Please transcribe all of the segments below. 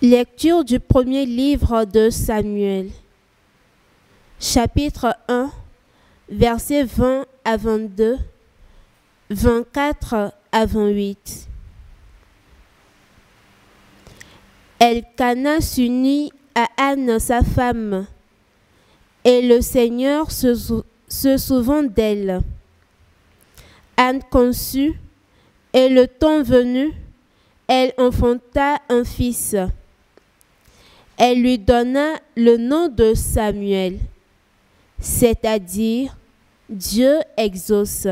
Lecture du premier livre de Samuel, chapitre 1, versets 20 à 22, 24 à 28. Elkana s'unit à Anne sa femme, et le Seigneur se souvint d'elle. Anne conçut, et le temps venu, elle enfanta un fils. Elle lui donna le nom de Samuel, c'est-à-dire Dieu exauce.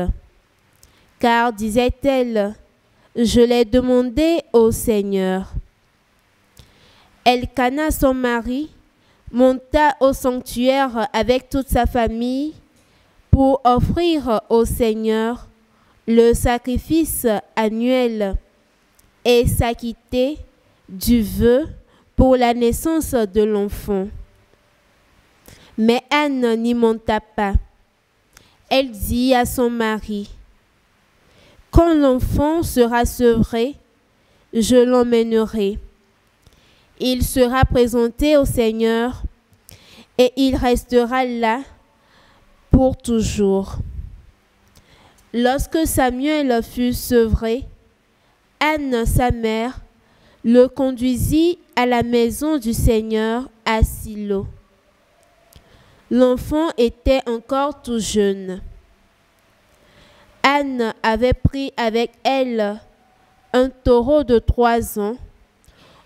Car, disait-elle, je l'ai demandé au Seigneur. Elkana, son mari, monta au sanctuaire avec toute sa famille pour offrir au Seigneur le sacrifice annuel et s'acquitter du vœu pour la naissance de l'enfant. Mais Anne n'y monta pas. Elle dit à son mari, « Quand l'enfant sera sevré, je l'emmènerai. Il sera présenté au Seigneur et il restera là pour toujours. » Lorsque Samuel fut sevré, Anne, sa mère, le conduisit à la maison du Seigneur à Silo. L'enfant était encore tout jeune. Anne avait pris avec elle un taureau de 3 ans,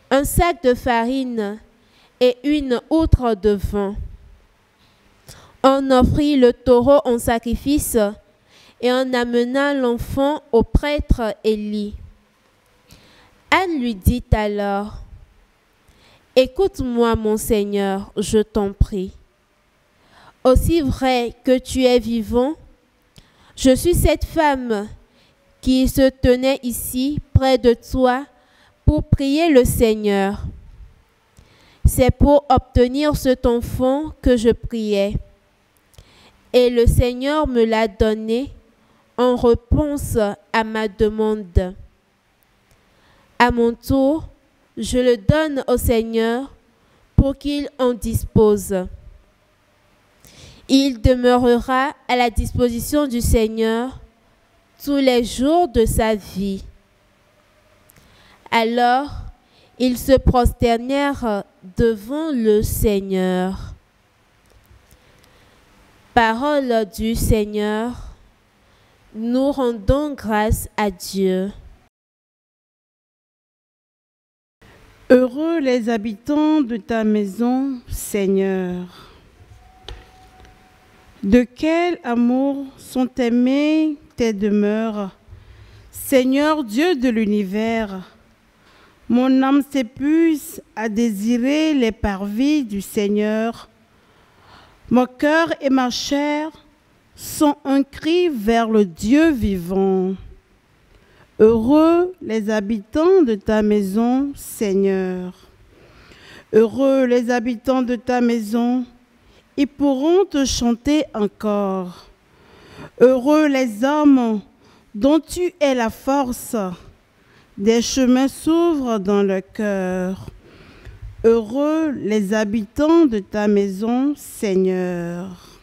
un sac de farine et une outre de vin. On offrit le taureau en sacrifice et on amena l'enfant au prêtre Élie. Anne lui dit alors, « Écoute-moi, mon Seigneur, je t'en prie. Aussi vrai que tu es vivant, je suis cette femme qui se tenait ici près de toi pour prier le Seigneur. C'est pour obtenir cet enfant que je priais. Et le Seigneur me l'a donné en réponse à ma demande. À mon tour, je le donne au Seigneur pour qu'il en dispose. Il demeurera à la disposition du Seigneur tous les jours de sa vie. » Alors, ils se prosternèrent devant le Seigneur. Parole du Seigneur, nous rendons grâce à Dieu. Heureux les habitants de ta maison, Seigneur. De quel amour sont aimées tes demeures, Seigneur Dieu de l'univers. Mon âme s'épuise à désirer les parvis du Seigneur. Mon cœur et ma chair sont un cri vers le Dieu vivant. Heureux les habitants de ta maison, Seigneur. Heureux les habitants de ta maison, ils pourront te chanter encore. Heureux les hommes dont tu es la force, des chemins s'ouvrent dans le cœur. Heureux les habitants de ta maison, Seigneur.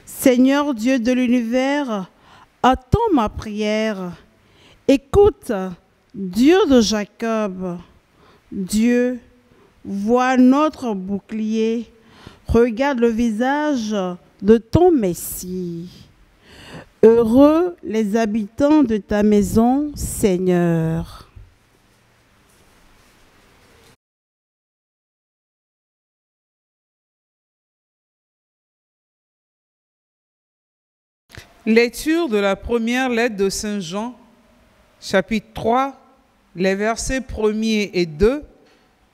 Seigneur Dieu de l'univers, attends ma prière. Écoute, Dieu de Jacob. Dieu, vois notre bouclier. Regarde le visage de ton Messie. Heureux les habitants de ta maison, Seigneur. Lecture de la première lettre de Saint Jean, chapitre 3, les versets 1er et 2,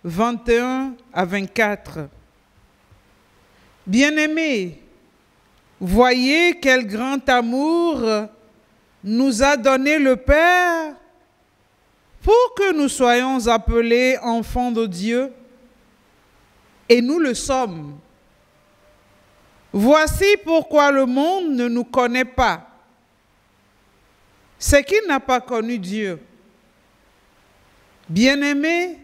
21 à 24. Bien-aimés, voyez quel grand amour nous a donné le Père pour que nous soyons appelés enfants de Dieu, et nous le sommes. Voici pourquoi le monde ne nous connaît pas. C'est qu'il n'a pas connu Dieu. Bien-aimés,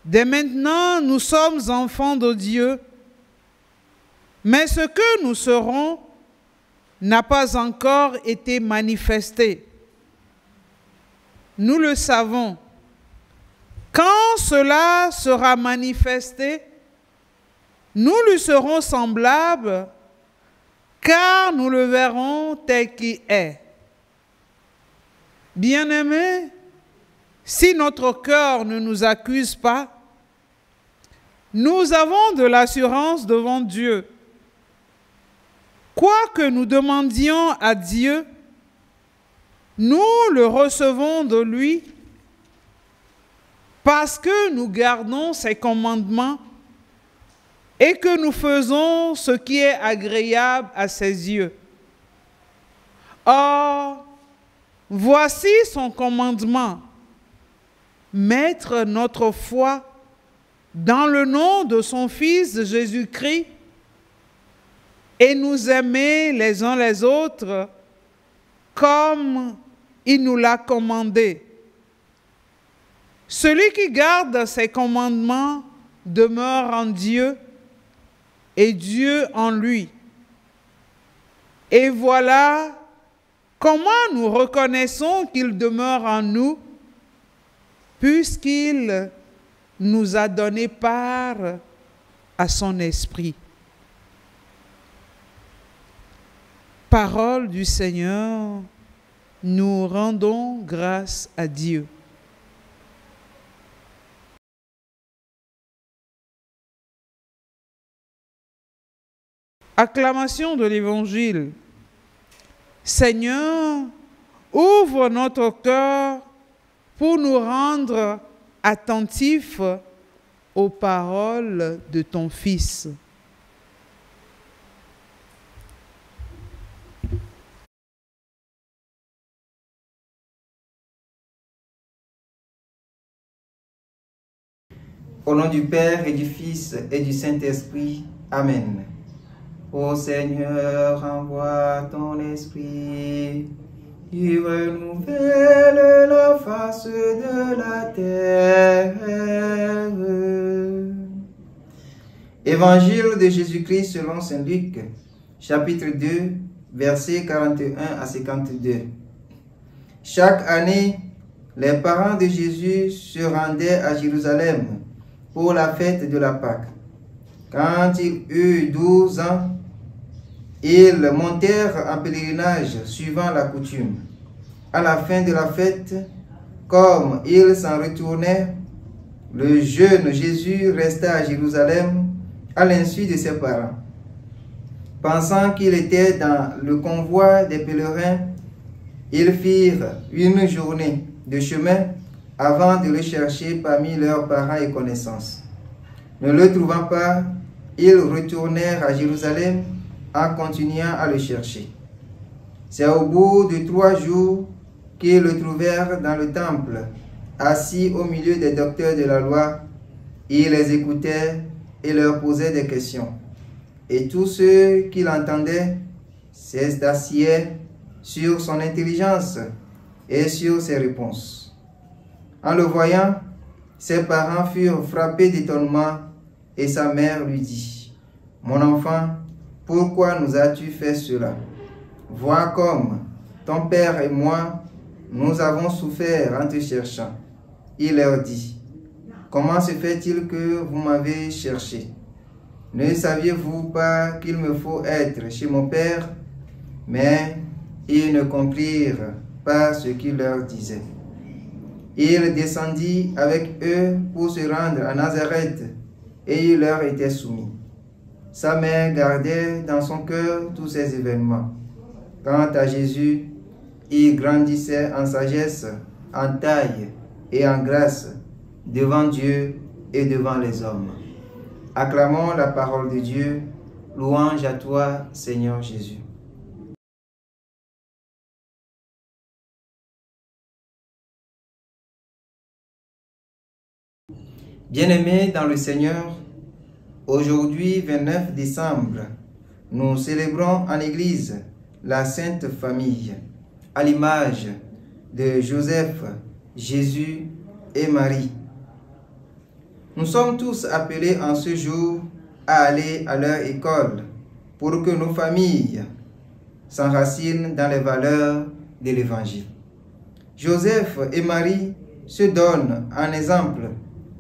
Dès maintenant, nous sommes enfants de Dieu, mais ce que nous serons n'a pas encore été manifesté. Nous le savons. Quand cela sera manifesté, nous lui serons semblables, car nous le verrons tel qu'il est. Bien-aimés, si notre cœur ne nous accuse pas, nous avons de l'assurance devant Dieu. Quoi que nous demandions à Dieu, nous le recevons de lui parce que nous gardons ses commandements et que nous faisons ce qui est agréable à ses yeux. Or, voici son commandement: mettre notre foi dans le nom de son Fils Jésus-Christ et nous aimer les uns les autres comme il nous l'a commandé. Celui qui garde ses commandements demeure en Dieu et Dieu en lui. Et voilà comment nous reconnaissons qu'il demeure en nous, puisqu'il nous a donné part à son esprit. Parole du Seigneur, nous rendons grâce à Dieu. Acclamation de l'Évangile. Seigneur, ouvre notre cœur pour nous rendre attentifs aux paroles de ton Fils. Au nom du Père et du Fils et du Saint-Esprit. Amen. Ô Seigneur, envoie ton esprit, il renouvelle la face de la terre. Évangile de Jésus-Christ selon saint Luc, chapitre 2, versets 41 à 52. Chaque année, les parents de Jésus se rendaient à Jérusalem pour la fête de la Pâque. Quand il eut 12 ans, ils montèrent en pèlerinage suivant la coutume. À la fin de la fête, comme ils s'en retournaient, le jeune Jésus resta à Jérusalem à l'insu de ses parents. Pensant qu'il était dans le convoi des pèlerins, ils firent une journée de chemin avant de le chercher parmi leurs parents et connaissances. Ne le trouvant pas, ils retournèrent à Jérusalem en continuant à le chercher. C'est au bout de 3 jours qu'ils le trouvèrent dans le temple, assis au milieu des docteurs de la loi. Il les écoutait et leur posait des questions. Et tous ceux qui l'entendaient s'assiedent sur son intelligence et sur ses réponses. En le voyant, ses parents furent frappés d'étonnement et sa mère lui dit: « Mon enfant, pourquoi nous as-tu fait cela? Vois comme ton père et moi, nous avons souffert en te cherchant. » Il leur dit: « Comment se fait-il que vous m'avez cherché? Ne saviez-vous pas qu'il me faut être chez mon père? » Mais ils ne comprirent pas ce qu'il leur disait. Il descendit avec eux pour se rendre à Nazareth et il leur était soumis. Sa mère gardait dans son cœur tous ces événements. Quant à Jésus, il grandissait en sagesse, en taille et en grâce devant Dieu et devant les hommes. Acclamons la parole de Dieu. Louange à toi, Seigneur Jésus. Bien-aimés dans le Seigneur, aujourd'hui, 29 décembre, nous célébrons en Église la Sainte Famille, à l'image de Joseph, Jésus et Marie. Nous sommes tous appelés en ce jour à aller à leur école pour que nos familles s'enracinent dans les valeurs de l'Évangile. Joseph et Marie se donnent un exemple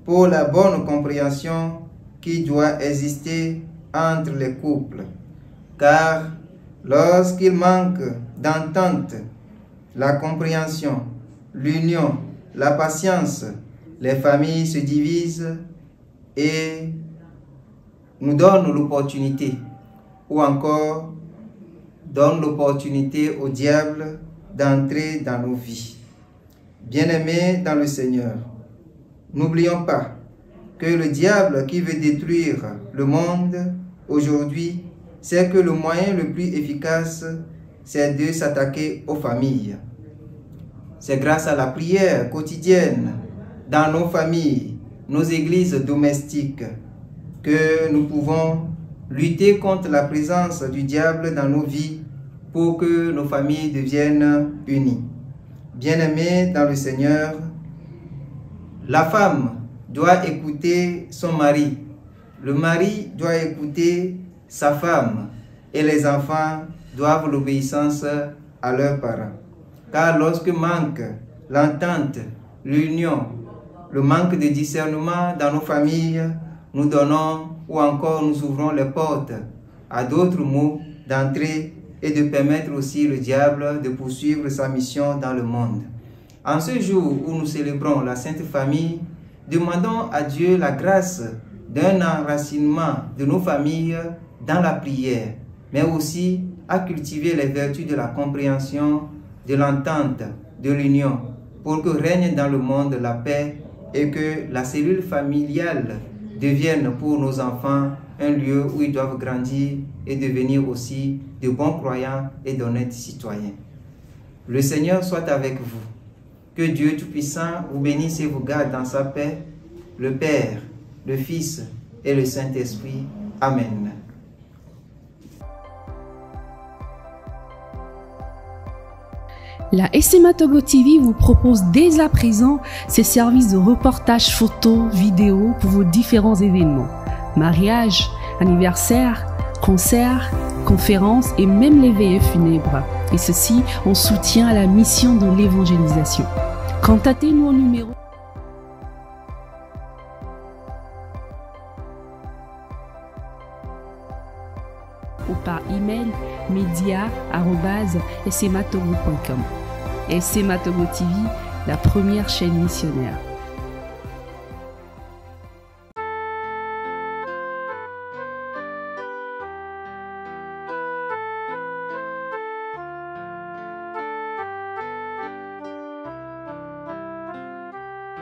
pour la bonne compréhension qui doit exister entre les couples, car lorsqu'il manque d'entente, la compréhension, l'union, la patience, les familles se divisent et nous donnent l'opportunité, ou encore donnent l'opportunité au diable d'entrer dans nos vies. Bien-aimés dans le Seigneur, n'oublions pas que le diable qui veut détruire le monde aujourd'hui, c'est que le moyen le plus efficace, c'est de s'attaquer aux familles. C'est grâce à la prière quotidienne dans nos familles, nos églises domestiques, que nous pouvons lutter contre la présence du diable dans nos vies pour que nos familles deviennent unies. Bien-aimés dans le Seigneur, la femme doit écouter son mari, le mari doit écouter sa femme et les enfants doivent l'obéissance à leurs parents. Car lorsque manque l'entente, l'union, le manque de discernement dans nos familles, nous donnons ou encore nous ouvrons les portes à d'autres mots d'entrée et de permettre aussi le diable de poursuivre sa mission dans le monde. En ce jour où nous célébrons la Sainte Famille, demandons à Dieu la grâce d'un enracinement de nos familles dans la prière, mais aussi à cultiver les vertus de la compréhension, de l'entente, de l'union, pour que règne dans le monde la paix et que la cellule familiale devienne pour nos enfants un lieu où ils doivent grandir et devenir aussi de bons croyants et d'honnêtes citoyens. Le Seigneur soit avec vous. Que Dieu Tout-Puissant vous bénisse et vous garde dans sa paix, le Père, le Fils et le Saint-Esprit. Amen. La SMA Togo TV vous propose dès à présent ses services de reportage photo, vidéo pour vos différents événements. Mariage, anniversaire, concerts, conférences et même les veillées funèbres. Et ceci en soutien à la mission de l'évangélisation. Contactez-nous au numéro ou par email media@smatogo.com. SMA Togo TV, la première chaîne missionnaire.